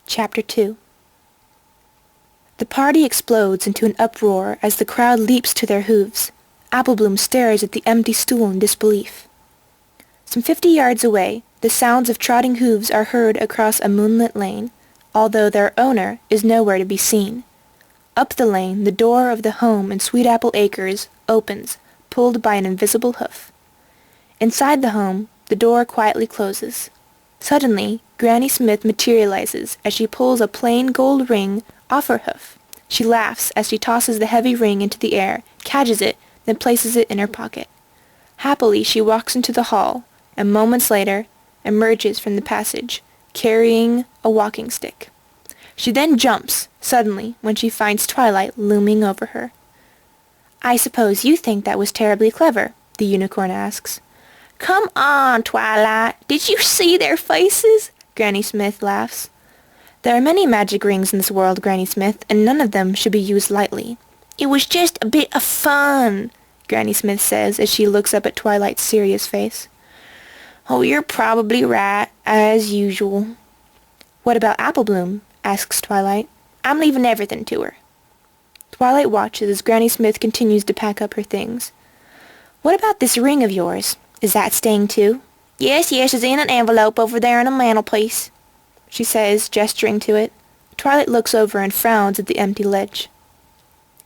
Chapter 2. The party explodes into an uproar as the crowd leaps to their hooves. Applebloom stares at the empty stool in disbelief. Some 50 yards away, the sounds of trotting hooves are heard across a moonlit lane, although their owner is nowhere to be seen. Up the lane, the door of the home in Sweetapple Acres opens, pulled by an invisible hoof. Inside the home, the door quietly closes. Suddenly, Granny Smith materializes as she pulls a plain gold ring off her hoof. She laughs as she tosses the heavy ring into the air, catches it, then places it in her pocket. Happily, she walks into the hall, and moments later, emerges from the passage, carrying a walking stick. She then jumps, suddenly, when she finds Twilight looming over her. "I suppose you think that was terribly clever?" the unicorn asks. "Come on, Twilight. Did you see their faces?" Granny Smith laughs. "There are many magic rings in this world, Granny Smith, and none of them should be used lightly." "It was just a bit of fun," Granny Smith says as she looks up at Twilight's serious face. "Oh, you're probably right, as usual." "What about Applebloom?" asks Twilight. "I'm leaving everything to her." Twilight watches as Granny Smith continues to pack up her things. "What about this ring of yours? Is that staying too?" Yes, it's in an envelope over there on the mantelpiece," she says, gesturing to it. Twilight looks over and frowns at the empty ledge.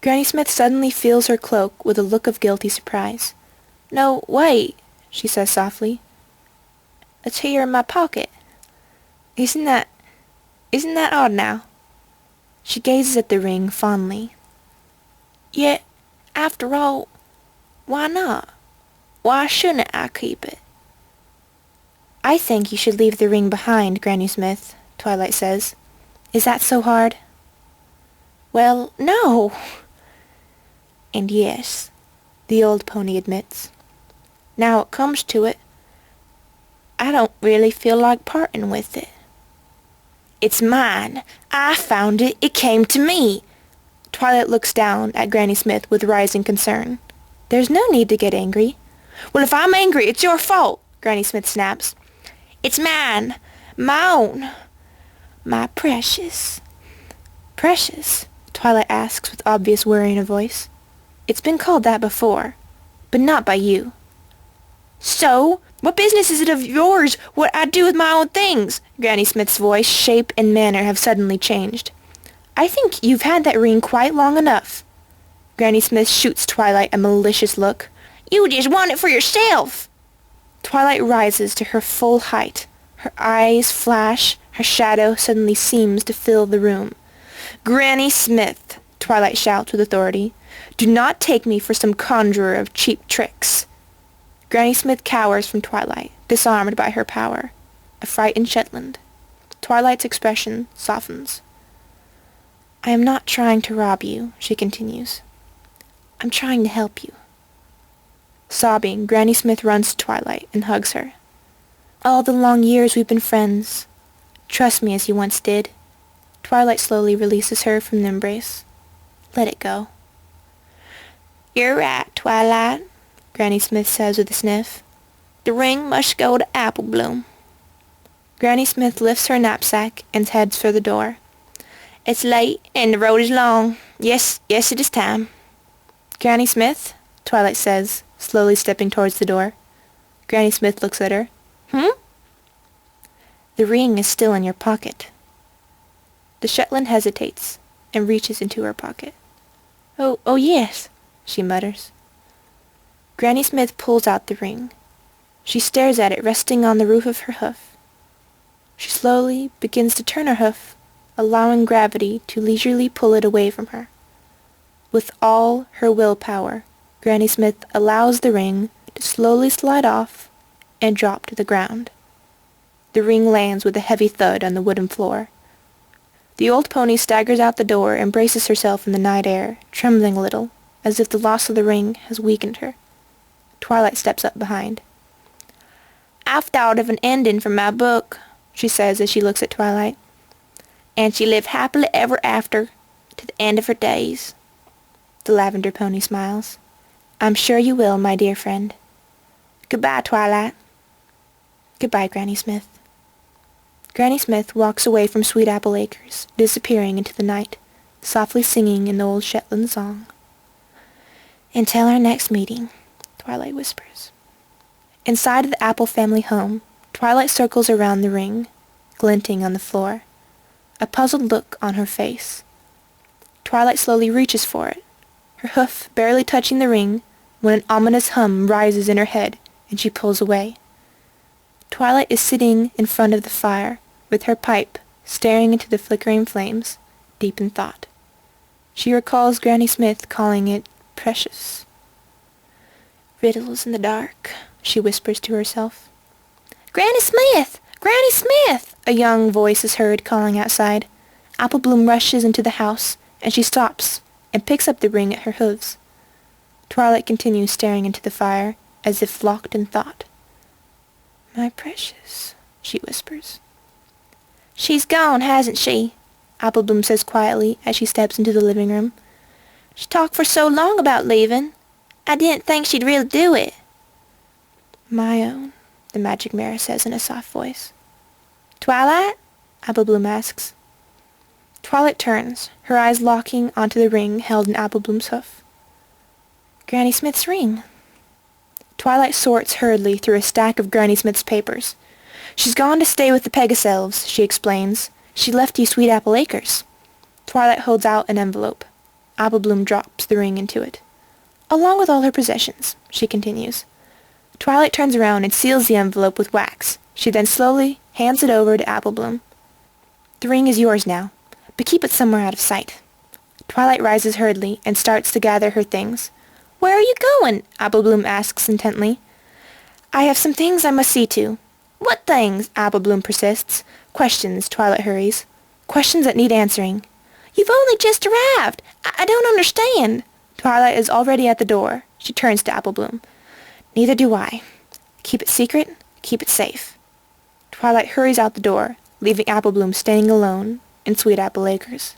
Granny Smith suddenly feels her cloak with a look of guilty surprise. "No, wait," she says softly. "It's here in my pocket. Isn't that odd now?" She gazes at the ring fondly. "Yet, after all, why not? Why shouldn't I keep it?" "I think you should leave the ring behind, Granny Smith," Twilight says. "Is that so hard?" "Well, no." "And yes," the old pony admits. "Now it comes to it, I don't really feel like parting with it." "It's mine. I found it. It came to me." Twilight looks down at Granny Smith with rising concern. "There's no need to get angry." "Well, if I'm angry, it's your fault," Granny Smith snaps. "It's mine. My own. My precious." "Precious?" Twilight asks with obvious worry in her voice. "It's been called that before, but not by you." "So? What business is it of yours what I do with my own things?" Granny Smith's voice, shape, and manner have suddenly changed. "I think you've had that ring quite long enough." Granny Smith shoots Twilight a malicious look. "You just want it for yourself." Twilight rises to her full height. Her eyes flash. Her shadow suddenly seems to fill the room. "Granny Smith," Twilight shouts with authority, "do not take me for some conjurer of cheap tricks." Granny Smith cowers from Twilight, disarmed by her power. A frightened Shetland. Twilight's expression softens. "I am not trying to rob you," she continues. "I'm trying to help you." Sobbing, Granny Smith runs to Twilight and hugs her. "All the long years we've been friends. Trust me as you once did." Twilight slowly releases her from the embrace. "Let it go." "You're right, Twilight," Granny Smith says with a sniff. "The ring must go to Applebloom." Granny Smith lifts her knapsack and heads for the door. "It's late, and the road is long. Yes, it is time." "Granny Smith?" Twilight says, slowly stepping towards the door. Granny Smith looks at her. "The ring is still in your pocket." The Shetland hesitates and reaches into her pocket. Oh yes," she mutters. Granny Smith pulls out the ring. She stares at it resting on the roof of her hoof. She slowly begins to turn her hoof, allowing gravity to leisurely pull it away from her. With all her willpower, Granny Smith allows the ring to slowly slide off and drop to the ground. The ring lands with a heavy thud on the wooden floor. The old pony staggers out the door and braces herself in the night air, trembling a little, as if the loss of the ring has weakened her. Twilight steps up behind. "I've thought of an ending for my book," she says as she looks at Twilight. "And she lived happily ever after, to the end of her days." The lavender pony smiles. "I'm sure you will, my dear friend." "Goodbye, Twilight." "Goodbye, Granny Smith." Granny Smith walks away from Sweet Apple Acres, disappearing into the night, softly singing an old Shetland song. "Until our next meeting," Twilight whispers. Inside of the Apple family home, Twilight circles around the ring, glinting on the floor, a puzzled look on her face. Twilight slowly reaches for it, her hoof barely touching the ring when an ominous hum rises in her head and she pulls away. Twilight is sitting in front of the fire, with her pipe staring into the flickering flames, deep in thought. She recalls Granny Smith calling it precious. "Riddles in the dark," she whispers to herself. "Granny Smith! Granny Smith!" a young voice is heard calling outside. Apple Bloom rushes into the house, and she stops and picks up the ring at her hooves. Twilight continues staring into the fire, as if locked in thought. "My precious," she whispers. "She's gone, hasn't she?" Apple Bloom says quietly as she steps into the living room. "She talked for so long about leaving. I didn't think she'd really do it." "My own," the magic mirror says in a soft voice. "Twilight?" Apple Bloom asks. Twilight turns, her eyes locking onto the ring held in Apple Bloom's hoof. "Granny Smith's ring." Twilight sorts hurriedly through a stack of Granny Smith's papers. "She's gone to stay with the Pegasus elves," she explains. "She left you Sweet Apple Acres." Twilight holds out an envelope. Apple Bloom drops the ring into it. "Along with all her possessions," she continues. Twilight turns around and seals the envelope with wax. She then slowly hands it over to Apple Bloom. "The ring is yours now, but keep it somewhere out of sight." Twilight rises hurriedly and starts to gather her things. "Where are you going?" Apple Bloom asks intently. "I have some things I must see to." "What things?" Apple Bloom persists. Questions, Twilight hurries. Questions that need answering. "You've only just arrived. I don't understand." Twilight is already at the door. She turns to Apple Bloom. "Neither do I. Keep it secret, keep it safe." Twilight hurries out the door, leaving Apple Bloom standing alone in Sweet Apple Acres.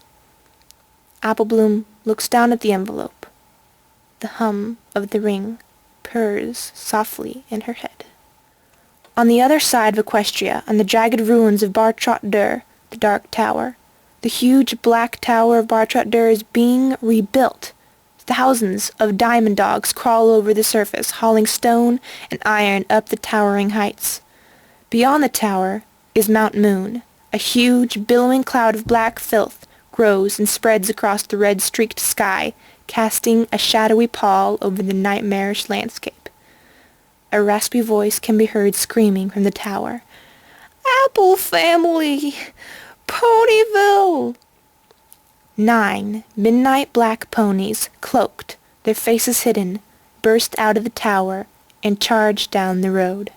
Apple Bloom looks down at the envelope. The hum of the ring purrs softly in her head. On the other side of Equestria, on the jagged ruins of Bartrot Dur, the Dark Tower, the huge black tower of Bartrot Dur is being rebuilt. Thousands of diamond dogs crawl over the surface, hauling stone and iron up the towering heights. Beyond the tower is Mount Moon. A huge, billowing cloud of black filth grows and spreads across the red-streaked sky, casting a shadowy pall over the nightmarish landscape. A raspy voice can be heard screaming from the tower. "Apple family! Ponyville!" 9 midnight black ponies, cloaked, their faces hidden, burst out of the tower and charged down the road.